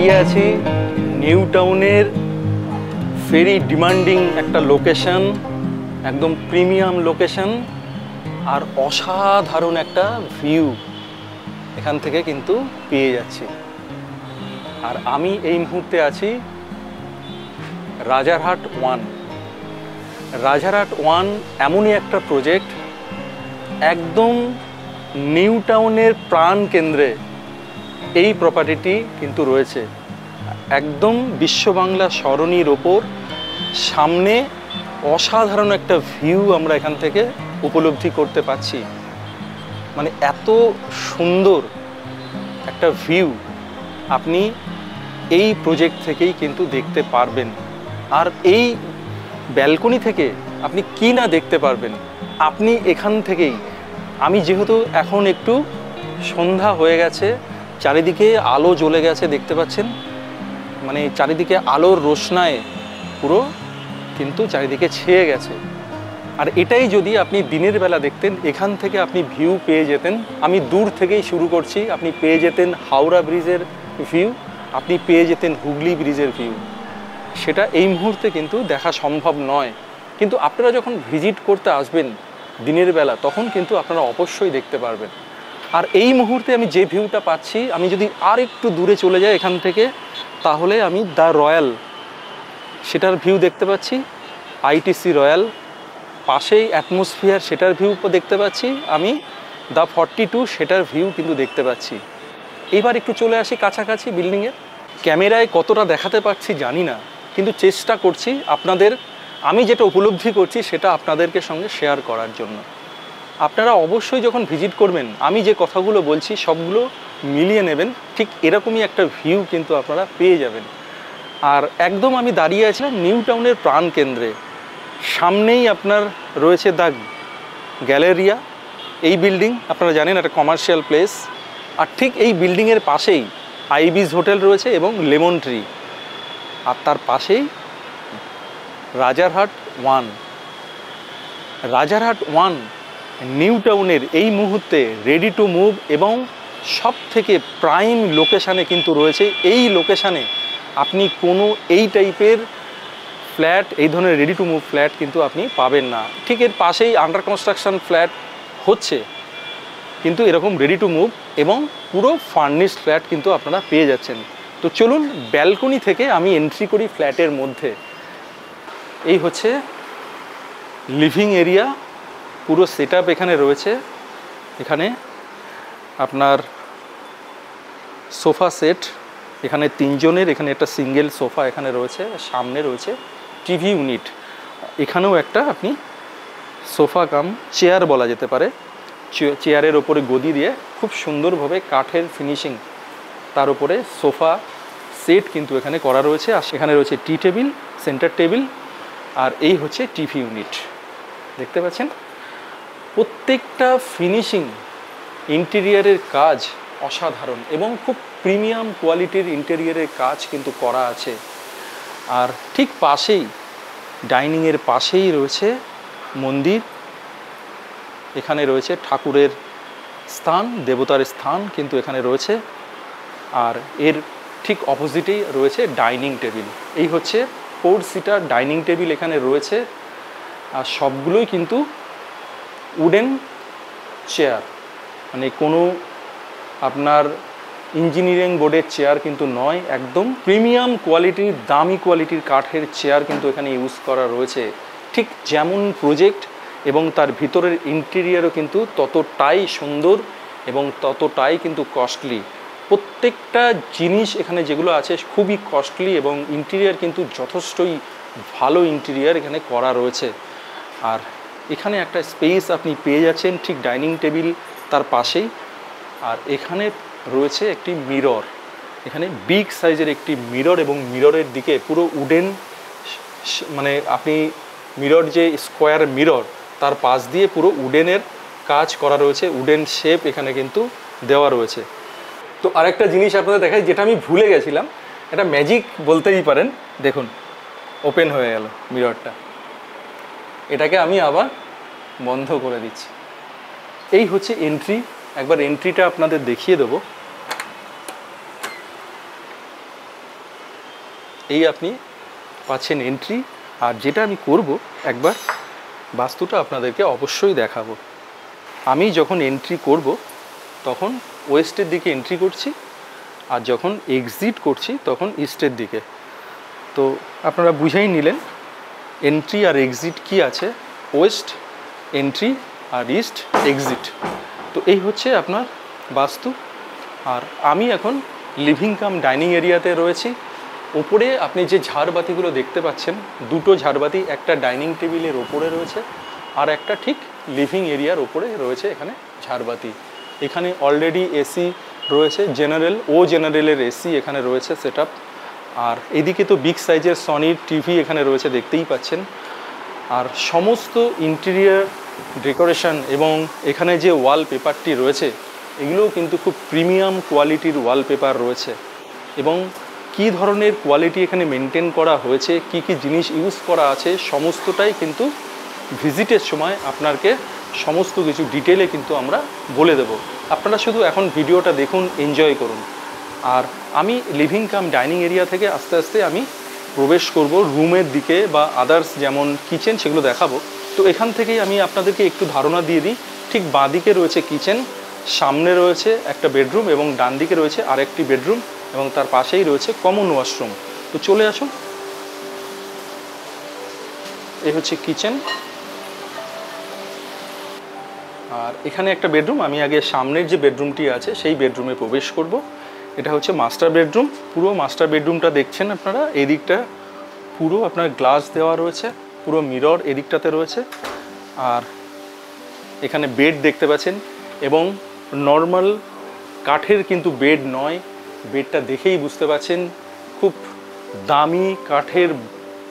দাঁড়িয়ে আছি নিউ টাউনের ভেরি ডিমান্ডিং একটা লোকেশন, একদম প্রিমিয়াম লোকেশন আর অসাধারণ একটা ভিউ এখান থেকে কিন্তু পেয়ে যাচ্ছি। আর আমি এই মুহূর্তে আছি রাজারহাট 1। রাজারহাট 1 এমনই একটা প্রজেক্ট, একদম নিউ টাউনের প্রাণ কেন্দ্রে এই প্রপার্টিটি কিন্তু রয়েছে, একদম বিশ্ব বাংলা সরণির ওপর। সামনে অসাধারণ একটা ভিউ আমরা এখান থেকে উপলব্ধি করতে পারছি। মানে এত সুন্দর একটা ভিউ আপনি এই প্রজেক্ট থেকেই কিন্তু দেখতে পারবেন। আর এই ব্যালকনি থেকে আপনি কি না দেখতে পারবেন, আপনি এখান থেকেই। আমি যেহেতু এখন একটু সন্ধ্যা হয়ে গেছে, চারিদিকে আলো জ্বলে গেছে, দেখতে পাচ্ছেন, মানে চারিদিকে আলোর রোশনায় পুরো কিন্তু চারিদিকে ছেয়ে গেছে। আর এটাই যদি আপনি দিনের বেলা দেখতেন, এখান থেকে আপনি ভিউ পেয়ে যেতেন। আমি দূর থেকেই শুরু করছি, আপনি পেয়ে যেতেন হাওড়া ব্রিজের ভিউ, আপনি পেয়ে যেতেন হুগলি ব্রিজের ভিউ। সেটা এই মুহূর্তে কিন্তু দেখা সম্ভব নয়, কিন্তু আপনারা যখন ভিজিট করতে আসবেন দিনের বেলা, তখন কিন্তু আপনারা অবশ্যই দেখতে পারবেন। আর এই মুহূর্তে আমি যে ভিউটা পাচ্ছি, আমি যদি আর একটু দূরে চলে যাই এখান থেকে, তাহলে আমি দ্য রয়্যাল সেটার ভিউ দেখতে পাচ্ছি, আইটিসি রয়্যাল, পাশেই অ্যাটমসফিয়ার সেটার ভিউ দেখতে পাচ্ছি, আমি দ্য 42 সেটার ভিউ কিন্তু দেখতে পাচ্ছি। এবার একটু চলে আসি কাছাকাছি বিল্ডিংয়ের। ক্যামেরায় কতটা দেখাতে পারছি জানি না, কিন্তু চেষ্টা করছি আপনাদের, আমি যেটা উপলব্ধি করছি সেটা আপনাদেরকে সঙ্গে শেয়ার করার জন্য। আপনারা অবশ্যই যখন ভিজিট করবেন, আমি যে কথাগুলো বলছি সবগুলো মিলিয়ে নেবেন, ঠিক এরকমই একটা ভিউ কিন্তু আপনারা পেয়ে যাবেন। আর একদম আমি দাঁড়িয়ে আছিলাম নিউ টাউনের প্রাণ কেন্দ্রে, সামনেই আপনার রয়েছে দ্য গ্যালেরিয়া। এই বিল্ডিং আপনারা জানেন একটা কমার্শিয়াল প্লেস, আর ঠিক এই বিল্ডিংয়ের পাশেই আইবিস হোটেল রয়েছে এবং লেমন ট্রি, আর তার পাশেই রাজারহাট 1। রাজারহাট 1 নিউ টাউনের এই মুহূর্তে রেডি টু মুভ এবং সব থেকে প্রাইম লোকেশানে কিন্তু রয়েছে। এই লোকেশানে আপনি কোনো এই টাইপের ফ্ল্যাট, এই ধরনের রেডি টু মুভ ফ্ল্যাট কিন্তু আপনি পাবেন না। ঠিক এর পাশেই আন্ডার কনস্ট্রাকশন ফ্ল্যাট হচ্ছে, কিন্তু এরকম রেডি টু মুভ এবং পুরো ফার্নিশড ফ্ল্যাট কিন্তু আপনারা পেয়ে যাচ্ছেন। তো চলুন ব্যালকনি থেকে আমি এন্ট্রি করি ফ্ল্যাটের মধ্যে। এই হচ্ছে লিভিং এরিয়া, পুরো সেট আপ এখানে রয়েছে। এখানে আপনার সোফা সেট, এখানে 3 জনের, এখানে একটা সিঙ্গেল সোফা এখানে রয়েছে, সামনে রয়েছে টিভি ইউনিট। এখানেও একটা আপনি সোফা কাম চেয়ার বলা যেতে পারে, চেয়ারের ওপরে গদি দিয়ে খুব সুন্দরভাবে কাঠের ফিনিশিং, তার উপরে সোফা সেট কিন্তু এখানে করা রয়েছে। আর সেখানে রয়েছে টি টেবিল, সেন্টার টেবিল, আর এই হচ্ছে টিভি ইউনিট। দেখতে পাচ্ছেন প্রত্যেকটা ফিনিশিং, ইন্টেরিয়ারের কাজ অসাধারণ এবং খুব প্রিমিয়াম কোয়ালিটির ইন্টেরিয়ারের কাজ কিন্তু করা আছে। আর ঠিক পাশেই, ডাইনিংয়ের পাশেই রয়েছে মন্দির, এখানে রয়েছে ঠাকুরের স্থান, দেবতার স্থান কিন্তু এখানে রয়েছে। আর এর ঠিক অপোজিটেই রয়েছে ডাইনিং টেবিল। এই হচ্ছে 4 সিটার ডাইনিং টেবিল এখানে রয়েছে, আর সবগুলোই কিন্তু উডেন চেয়ার, মানে কোনো আপনার ইঞ্জিনিয়ারিং বোর্ডের চেয়ার কিন্তু নয়, একদম প্রিমিয়াম কোয়ালিটির, দামি কোয়ালিটির কাঠের চেয়ার কিন্তু এখানে ইউজ করা রয়েছে। ঠিক যেমন প্রজেক্ট এবং তার ভিতরের ইন্টেরিয়ারও কিন্তু ততটাই সুন্দর এবং ততটাই কিন্তু কস্টলি। প্রত্যেকটা জিনিস এখানে যেগুলো আছে খুবই কস্টলি এবং ইন্টেরিয়ার কিন্তু যথেষ্টই ভালো ইন্টেরিয়ার এখানে করা রয়েছে। আর এখানে একটা স্পেস আপনি পেয়ে যাচ্ছেন ঠিক ডাইনিং টেবিল তার পাশেই। আর এখানে রয়েছে একটি মিরর, এখানে বিগ সাইজের একটি মিরর, এবং মিররের দিকে পুরো উডেন, মানে আপনি মিরর যে স্কোয়ার মিরর তার পাশ দিয়ে পুরো উডেনের কাজ করা রয়েছে, উডেন শেপ এখানে কিন্তু দেওয়া রয়েছে। তো আরেকটা জিনিস আপনাদের দেখাই, যেটা আমি ভুলে গেছিলাম, এটা ম্যাজিক বলতেই পারেন। দেখুন ওপেন হয়ে গেল মিররটা, এটাকে আমি আবার বন্ধ করে দিচ্ছি। এই হচ্ছে এন্ট্রি, একবার এন্ট্রিটা আপনাদের দেখিয়ে দেবো। এই আপনি পাচ্ছেন এন্ট্রি। আর যেটা আমি করব, একবার বাস্তুটা আপনাদেরকে অবশ্যই দেখাবো। আমি যখন এন্ট্রি করব তখন ওয়েস্টের দিকে এন্ট্রি করছি, আর যখন এক্সিট করছি তখন ইস্টের দিকে। তো আপনারা বুঝেই নিলেন এন্ট্রি আর এক্সিট কি আছে, ওয়েস্ট এন্ট্রি আর ইস্ট এক্সিট। তো এই হচ্ছে আপনার বাস্তু। আর আমি এখন লিভিং কাম ডাইনিং এরিয়াতে রয়েছি। ওপরে আপনি যে ঝাড়বাতিগুলো দেখতে পাচ্ছেন, দুটো ঝাড়বাতি একটা ডাইনিং টেবিলের ওপরে রয়েছে, আর একটা ঠিক লিভিং এরিয়ার ওপরে রয়েছে এখানে ঝাড়বাতি। এখানে অলরেডি এসি রয়েছে, জেনারেলের এসি এখানে রয়েছে সেট আপ। আর এদিকে তো বিগ সাইজের সনির টিভি এখানে রয়েছে, দেখতেই পাচ্ছেন। আর সমস্ত ইন্টেরিয়ার ডেকোরেশন এবং এখানে যে ওয়ালপেপারটি রয়েছে, এগুলোও কিন্তু খুব প্রিমিয়াম কোয়ালিটির ওয়ালপেপার রয়েছে। এবং কী ধরনের কোয়ালিটি এখানে মেনটেন করা হয়েছে, কি কি জিনিস ইউজ করা আছে, সমস্তটাই কিন্তু ভিজিটের সময় আপনাকে সমস্ত কিছু ডিটেলে কিন্তু আমরা বলে দেব। আপনারা শুধু এখন ভিডিওটা দেখুন, এনজয় করুন। আর আমি লিভিং কাম ডাইনিং এরিয়া থেকে আস্তে আস্তে আমি প্রবেশ করব রুমের দিকে, বা আদার্স যেমন কিচেন সেগুলো দেখাবো। তো এখান থেকেই আমি আপনাদেরকে একটু ধারণা দিয়ে দিই। ঠিক বাঁদিকে রয়েছে কিচেন, সামনে রয়েছে একটা বেডরুম এবং ডান দিকে রয়েছে আরেকটি বেডরুম, এবং তার পাশেই রয়েছে কমন ওয়াশরুম। তো চলে আসুন, এই হচ্ছে কিচেন। আর এখানে একটা বেডরুম, আমি আগে সামনের যে বেডরুমটি আছে সেই বেডরুমে প্রবেশ করব। এটা হচ্ছে মাস্টার বেডরুম। পুরো মাস্টার বেডরুমটা দেখছেন আপনারা, এই দিকটা পুরো আপনার গ্লাস দেওয়া রয়েছে, পুরো মিরর এদিকটাতে রয়েছে। আর এখানে বেড দেখতে পাচ্ছেন, এবং নর্মাল কাঠের কিন্তু বেড নয়, বেডটা দেখেই বুঝতে পাচ্ছেন খুব দামি কাঠের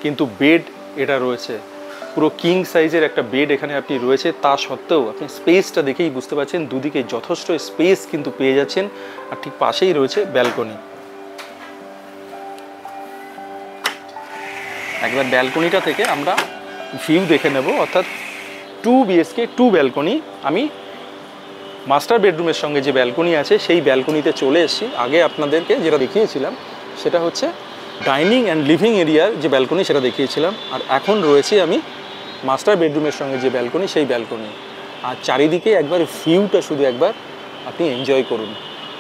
কিন্তু বেড এটা রয়েছে। পুরো কিং সাইজের একটা বেড এখানে আপনি রয়েছে, তা সত্ত্বেও আপনি স্পেসটা দেখেই বুঝতে পারছেন দুদিকে যথেষ্ট স্পেস কিন্তু পেয়ে যাচ্ছেন। আর ঠিক পাশেই রয়েছে ব্যালকনি। একবার ব্যালকনিটা থেকে আমরা ভিউ দেখে নেব, অর্থাৎ 2 BHK 2 ব্যালকনি। আমি মাস্টার বেডরুমের সঙ্গে যে ব্যালকনি আছে সেই ব্যালকনিতে চলে এসেছি। আগে আপনাদেরকে যেটা দেখিয়েছিলাম সেটা হচ্ছে ডাইনিং অ্যান্ড লিভিং এরিয়ার যে ব্যালকনি সেটা দেখিয়েছিলাম, আর এখন রয়েছি আমি মাস্টার বেডরুমের সঙ্গে যে ব্যালকনি সেই ব্যালকনি। আর চারিদিকে একবার ভিউটা শুধু একবার আপনি এনজয় করুন।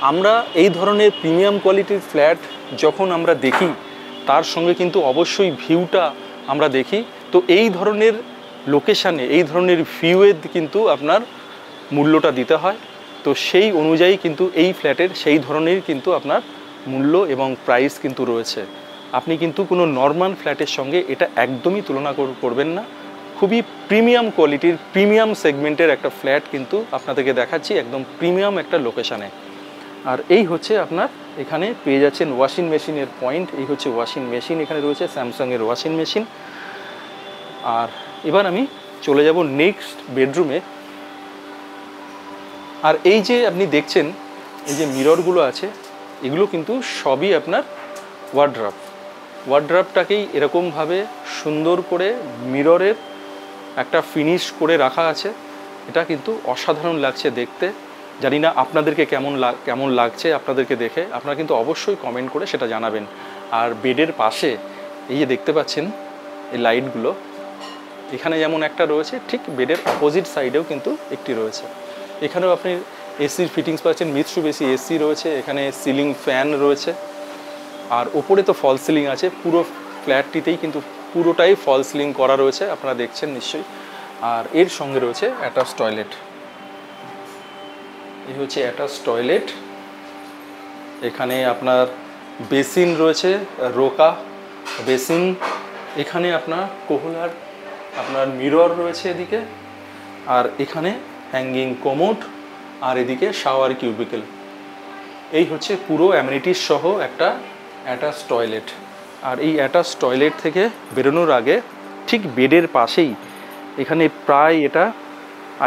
আমরা এই ধরনের প্রিমিয়াম কোয়ালিটির ফ্ল্যাট যখন আমরা দেখি, তার সঙ্গে কিন্তু অবশ্যই ভিউটা আমরা দেখি। তো এই ধরনের লোকেশানে এই ধরনের ভিউয়ের কিন্তু আপনার মূল্যটা দিতে হয়। তো সেই অনুযায়ী কিন্তু এই ফ্ল্যাটের সেই ধরনের কিন্তু আপনার মূল্য এবং প্রাইস কিন্তু রয়েছে। আপনি কিন্তু কোনো নর্মাল ফ্ল্যাটের সঙ্গে এটা একদমই তুলনা করবেন না। খুবই প্রিমিয়াম কোয়ালিটির প্রিমিয়াম সেগমেন্টের একটা ফ্ল্যাট কিন্তু আপনাদেরকে দেখাচ্ছি, একদম প্রিমিয়াম একটা লোকেশানে। আর এই হচ্ছে আপনার এখানে পেয়ে যাচ্ছেন ওয়াশিং মেশিনের পয়েন্ট। এই হচ্ছে ওয়াশিং মেশিন, এখানে রয়েছে স্যামসাংয়ের ওয়াশিং মেশিন। আর এবার আমি চলে যাব নেক্সট বেডরুমে। আর এই যে আপনি দেখছেন এই যে মিররগুলো আছে, এগুলো কিন্তু সবই আপনার ওয়ার্ড্রপটাকেই এরকমভাবে সুন্দর করে মিররের একটা ফিনিশ করে রাখা আছে। এটা কিন্তু অসাধারণ লাগছে দেখতে। জানি না আপনাদেরকে কেমন লাগছে আপনাদেরকে দেখে, আপনারা কিন্তু অবশ্যই কমেন্ট করে সেটা জানাবেন। আর বেডের পাশে এই যে দেখতে পাচ্ছেন এই লাইটগুলো, এখানে যেমন একটা রয়েছে, ঠিক বেডের অপোজিট সাইডেও কিন্তু একটি রয়েছে। এখানেও আপনি এসির ফিটিংস পাচ্ছেন, মিৎসুবিশি এসি রয়েছে, এখানে সিলিং ফ্যান রয়েছে। আর ওপরে তো ফল সিলিং আছে, পুরো ফ্ল্যাটটিতেই কিন্তু পুরোটাই ফল সিলিং করা রয়েছে, আপনারা দেখছেন নিশ্চয়ই। আর এর সঙ্গে রয়েছে অ্যাটাচ টয়লেট। এই হচ্ছে অ্যাটাচ টয়লেট। এখানে আপনার বেসিন রয়েছে, রোকা বেসিন। এখানে আপনার কোহলার আপনার মিরর রয়েছে এদিকে, আর এখানে হ্যাঙ্গিং কোমোড, আর এদিকে শাওয়ার কিউবিকেল। এই হচ্ছে পুরো অ্যামিনিটিস সহ একটা অ্যাটাচ টয়লেট। আর এই অ্যাটাচ টয়লেট থেকে বেরোনোর আগে ঠিক বেডের পাশেই এখানে প্রায় এটা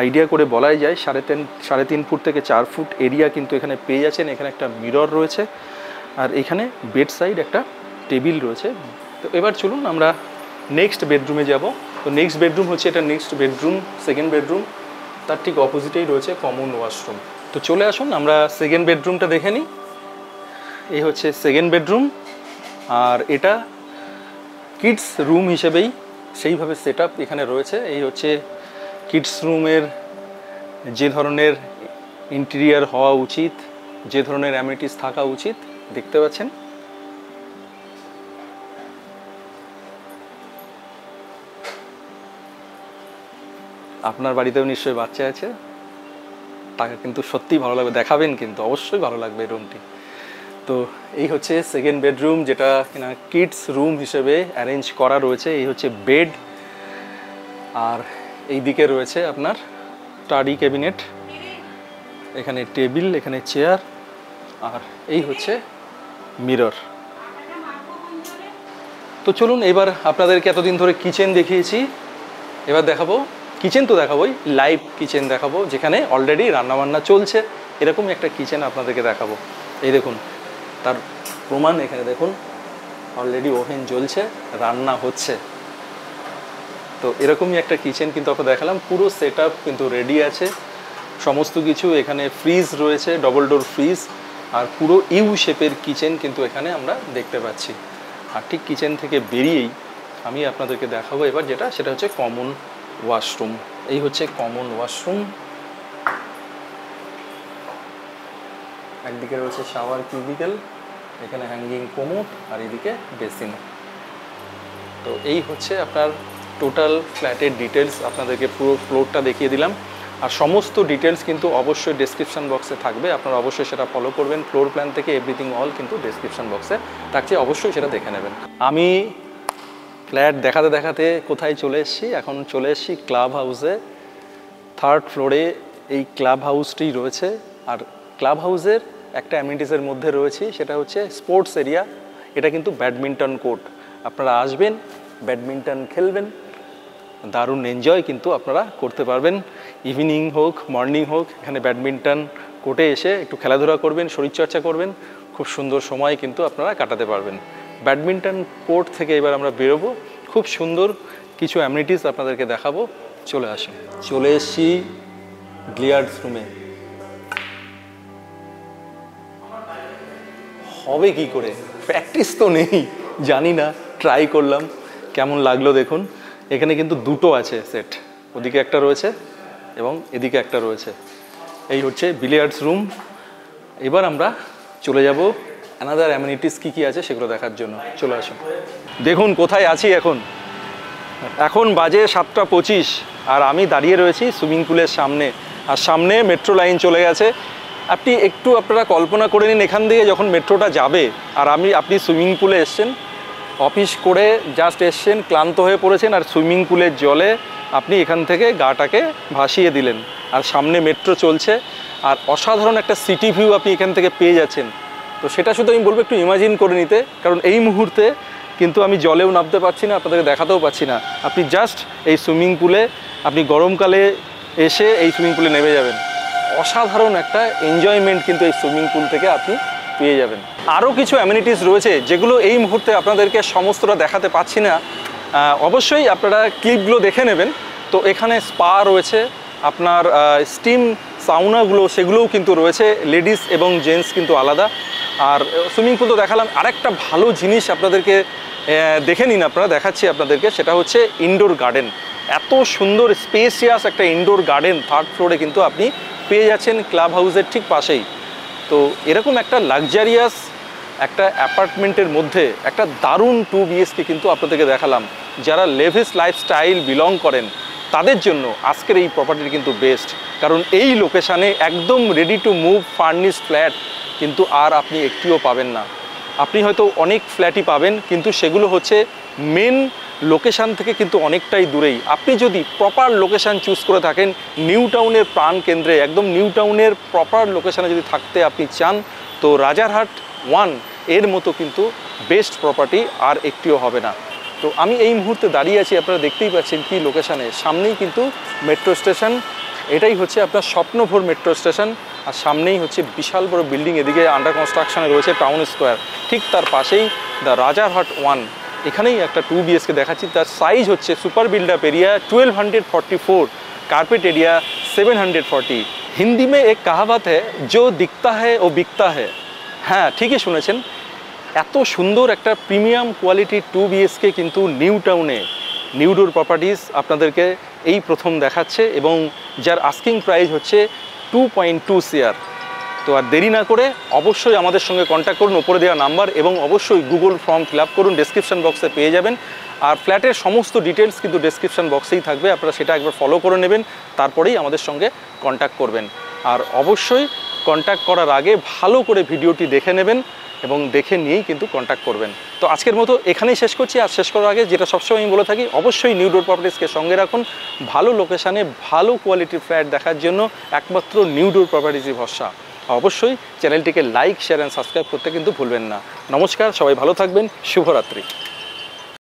আইডিয়া করে বলাই যায় 3.5 ফুট থেকে 4 ফুট এরিয়া কিন্তু এখানে পেয়ে যাচ্ছেন। এখানে একটা মিরর রয়েছে, আর এখানে বেড সাইড একটা টেবিল রয়েছে। তো এবার চলুন আমরা নেক্সট বেডরুমে যাব। তো নেক্সট বেডরুম হচ্ছে এটা নেক্সট বেডরুম, সেকেন্ড বেডরুম। তার ঠিক অপোজিটেই রয়েছে কমন ওয়াশরুম। তো চলে আসুন আমরা সেকেন্ড বেডরুমটা দেখে নিই। এই হচ্ছে সেকেন্ড বেডরুম, আর এটা কিডস রুম হিসেবেই সেইভাবে সেট আপ এখানে রয়েছে। এই হচ্ছে কিডস রুমের যে ধরনের ইন্টেরিয়ার হওয়া উচিত, যে ধরনের অ্যামিনিটিস থাকা উচিত দেখতে পাচ্ছেন। আপনার বাড়িতেও নিশ্চয়ই বাচ্চা আছে, তাকে কিন্তু সত্যিই ভালো লাগবে, দেখাবেন কিন্তু অবশ্যই ভালো লাগবে এই রুমটি। তো এই হচ্ছে সেকেন্ড বেডরুম, যেটা কিনা কিডস রুম হিসেবে অ্যারেঞ্জ করা রয়েছে। এই হচ্ছে বেড, আর এই দিকে রয়েছে আপনার স্টাডি ক্যাবিনেট, এখানে টেবিল, এখানে চেয়ার, আর এই হচ্ছে মিরর। তো চলুন এবার আপনাদেরকে এতদিন ধরে কিচেন দেখিয়েছি, এবার দেখাবো কিচেন, তো দেখাবোই লাইভ কিচেন দেখাবো, যেখানে অলরেডি রান্নাবান্না চলছে। এরকমই একটা কিচেন আপনাদেরকে দেখাবো। এই দেখুন তার প্রমাণ, এখানে দেখুন অলরেডি ওভেন জ্বলছে, রান্না হচ্ছে। তো এরকমই একটা কিচেন কিন্তু আপনাকে দেখালাম, পুরো সেট আপ কিন্তু রেডি আছে সমস্ত কিছু। এখানে ফ্রিজ রয়েছে, ডবল ডোর ফ্রিজ, আর পুরো ইউ শেপের কিচেন কিন্তু এখানে আমরা দেখতে পাচ্ছি। আর ঠিক কিচেন থেকে বেরিয়েই আমি আপনাদেরকে দেখাবো এবার যেটা, সেটা হচ্ছে কমন ওয়াশরুম। এই হচ্ছে কমন ওয়াশরুম, একদিকে রয়েছে শাওয়ার কিউবিকেল, এখানে হ্যাঙ্গিং কোমোড, আর এদিকে বেসিন। তো এই হচ্ছে আপনার টোটাল ফ্ল্যাটের ডিটেলস, আপনাদেরকে পুরো ফ্লোরটা দেখিয়ে দিলাম। আর সমস্ত ডিটেলস কিন্তু অবশ্যই ডেসক্রিপশন বক্সে থাকবে, আপনারা অবশ্যই সেটা ফলো করবেন। ফ্লোর প্ল্যান থেকে এভরিথিং অল কিন্তু ডেসক্রিপশন বক্সে থাকছে, অবশ্যই সেটা দেখে নেবেন। আমি ফ্ল্যাট দেখাতে দেখাতে কোথায় চলে এসেছি, এখন চলে এসেছি ক্লাব হাউসে। থার্ড ফ্লোরে এই ক্লাব হাউসটি রয়েছে, আর ক্লাব হাউসের একটা অ্যামিনিটিসের মধ্যে রয়েছে, সেটা হচ্ছে স্পোর্টস এরিয়া। এটা কিন্তু ব্যাডমিন্টন কোর্ট, আপনারা আসবেন, ব্যাডমিন্টন খেলবেন, দারুণ এনজয় কিন্তু আপনারা করতে পারবেন। ইভিনিং হোক মর্নিং হোক, এখানে ব্যাডমিন্টন কোর্টে এসে একটু খেলাধুলা করবেন, শরীরচর্চা করবেন, খুব সুন্দর সময় কিন্তু আপনারা কাটাতে পারবেন। ব্যাডমিন্টন কোর্ট থেকে এবার আমরা বেরোবো, খুব সুন্দর কিছু অ্যামিনিটিস আপনাদেরকে দেখাবো। চলে আসুন, চলে এসছি বিলিয়ার্ডস রুমে। হবে কি করে, প্র্যাকটিস তো নেই, জানি না, ট্রাই করলাম, কেমন লাগলো দেখুন। এখানে কিন্তু দুটো আছে সেট, ওদিকে একটা রয়েছে এবং এদিকে একটা রয়েছে। এই হচ্ছে বিলিয়ার্ডস রুম। এবার আমরা চলে যাব অ্যানাদার অ্যামিনিটিস কী কী আছে সেগুলো দেখার জন্য। চলে আসুন, দেখুন কোথায় আছি এখন। এখন বাজে 7:25, আর আমি দাঁড়িয়ে রয়েছি সুইমিং পুলের সামনে, আর সামনে মেট্রো লাইন চলে গেছে। আপনারা কল্পনা করে নিন, এখান থেকে যখন মেট্রোটা যাবে, আর আপনি সুইমিং পুলে এসছেন, অফিস করে জাস্ট এসছেন, ক্লান্ত হয়ে পড়েছেন, আর সুইমিং পুলের জলে আপনি এখান থেকে গাটাকে ভাসিয়ে দিলেন, আর সামনে মেট্রো চলছে, আর অসাধারণ একটা সিটি ভিউ আপনি এখান থেকে পেয়ে যাচ্ছেন। তো সেটা শুধু আমি বলবো একটু ইমাজিন করে নিতে, কারণ এই মুহূর্তে কিন্তু আমি জলেও নামতে পারছি না, আপনাদেরকে দেখাতেও পাচ্ছি না। আপনি জাস্ট এই সুইমিং পুলে, আপনি গরমকালে এসে এই সুইমিং পুলে নেমে যাবেন, অসাধারণ একটা এনজয়মেন্ট কিন্তু এই সুইমিং পুল থেকে আপনি পেয়ে যাবেন। আরও কিছু অ্যামিনিটিস রয়েছে যেগুলো এই মুহূর্তে আপনাদেরকে সমস্তটা দেখাতে পাচ্ছি না, অবশ্যই আপনারা ক্লিপগুলো দেখে নেবেন। তো এখানে স্পা রয়েছে, আপনার স্টিম সাউনাগুলো সেগুলোও কিন্তু রয়েছে, লেডিস এবং জেন্টস কিন্তু আলাদা। আর সুইমিং পুল তো দেখালাম, আরেকটা ভালো জিনিস আপনাদেরকে দেখে নিন, আপনারা দেখাচ্ছি আপনাদেরকে, সেটা হচ্ছে ইনডোর গার্ডেন। এত সুন্দর স্পেসিয়াস একটা ইনডোর গার্ডেন থার্ড ফ্লোরে কিন্তু আপনি পেয়ে যাচ্ছেন ক্লাব হাউসের ঠিক পাশেই। তো এরকম একটা লাক্সারিয়াস একটা অ্যাপার্টমেন্টের মধ্যে একটা দারুণ 2 BHK কিন্তু আপনাদেরকে দেখালাম। যারা লেভিস লাইফস্টাইল বিলং করেন তাদের জন্য আজকের এই প্রপার্টিটি কিন্তু বেস্ট, কারণ এই লোকেশানে একদম ready to move furnished flat কিন্তু আর আপনি একটিও পাবেন না। আপনি হয়তো অনেক ফ্ল্যাটই পাবেন, কিন্তু সেগুলো হচ্ছে মেন লোকেশান থেকে কিন্তু অনেকটাই দূরেই। আপনি যদি প্রপার লোকেশান চুজ করে থাকেন, নিউ টাউনের প্রাণ কেন্দ্রে, একদম নিউ টাউনের প্রপার লোকেশানে যদি থাকতে আপনি চান, তো রাজারহাট 1 এর মতো কিন্তু বেস্ট প্রপার্টি আর একটিও হবে না। তো আমি এই মুহূর্তে দাঁড়িয়ে আছি, আপনারা দেখতেই পাচ্ছেন কি লোকেশানে, সামনেই কিন্তু মেট্রো স্টেশন, এটাই হচ্ছে আপনার স্বপ্নভোর মেট্রো স্টেশন, আর সামনেই হচ্ছে বিশাল বড় বিল্ডিং, এদিকে আন্ডার কনস্ট্রাকশনে রয়েছে টাউন স্কোয়ার, ঠিক তার পাশেই দ্য রাজারহাট 1। এখানেই একটা 2 BHK দেখাচ্ছি, তার সাইজ হচ্ছে super build up area 1244, carpet area 740। Hindi में एक कहावत है, जो दिखता है वो बिकता है। হ্যাঁ, ঠিকই শুনেছেন, এত সুন্দর একটা প্রিমিয়াম কোয়ালিটি 2 BHK কিন্তু নিউ টাউনে নিউ ডোর প্রপার্টিজ আপনাদেরকে এই প্রথম দেখাচ্ছে, এবং যার আস্কিং প্রাইস হচ্ছে 2.2 CR। তো আর দেরি না করে অবশ্যই আমাদের সঙ্গে কন্ট্যাক্ট করুন, ওপরে দেওয়া নাম্বার, এবং অবশ্যই গুগল ফর্ম ফিল আপ করুন, ডেসক্রিপশন বক্সে পেয়ে যাবেন। আর ফ্ল্যাটের সমস্ত ডিটেলস কিন্তু ডেসক্রিপশন বক্সেই থাকবে, আপনারা সেটা একবার ফলো করে নেবেন, তারপরেই আমাদের সঙ্গে কন্ট্যাক্ট করবেন। আর অবশ্যই কন্ট্যাক্ট করার আগে ভালো করে ভিডিওটি দেখে নেবেন এবং দেখে নিয়েই কিন্তু কন্ট্যাক্ট করবেন। তো আজকের মতো এখানেই শেষ করছি। আর শেষ করার আগে যেটা সবসময় আমি বলে থাকি, অবশ্যই নিউ ডোর প্রপার্টিজকে সঙ্গে রাখুন। ভালো লোকেশানে ভালো কোয়ালিটির ফ্ল্যাট দেখার জন্য একমাত্র নিউ ডোর প্রপার্টিজই ভরসা। অবশ্যই চ্যানেলটিকে লাইক, শেয়ার অ্যান্ড সাবস্ক্রাইব করতে কিন্তু ভুলবেন না। নমস্কার, সবাই ভালো থাকবেন, শুভরাত্রি।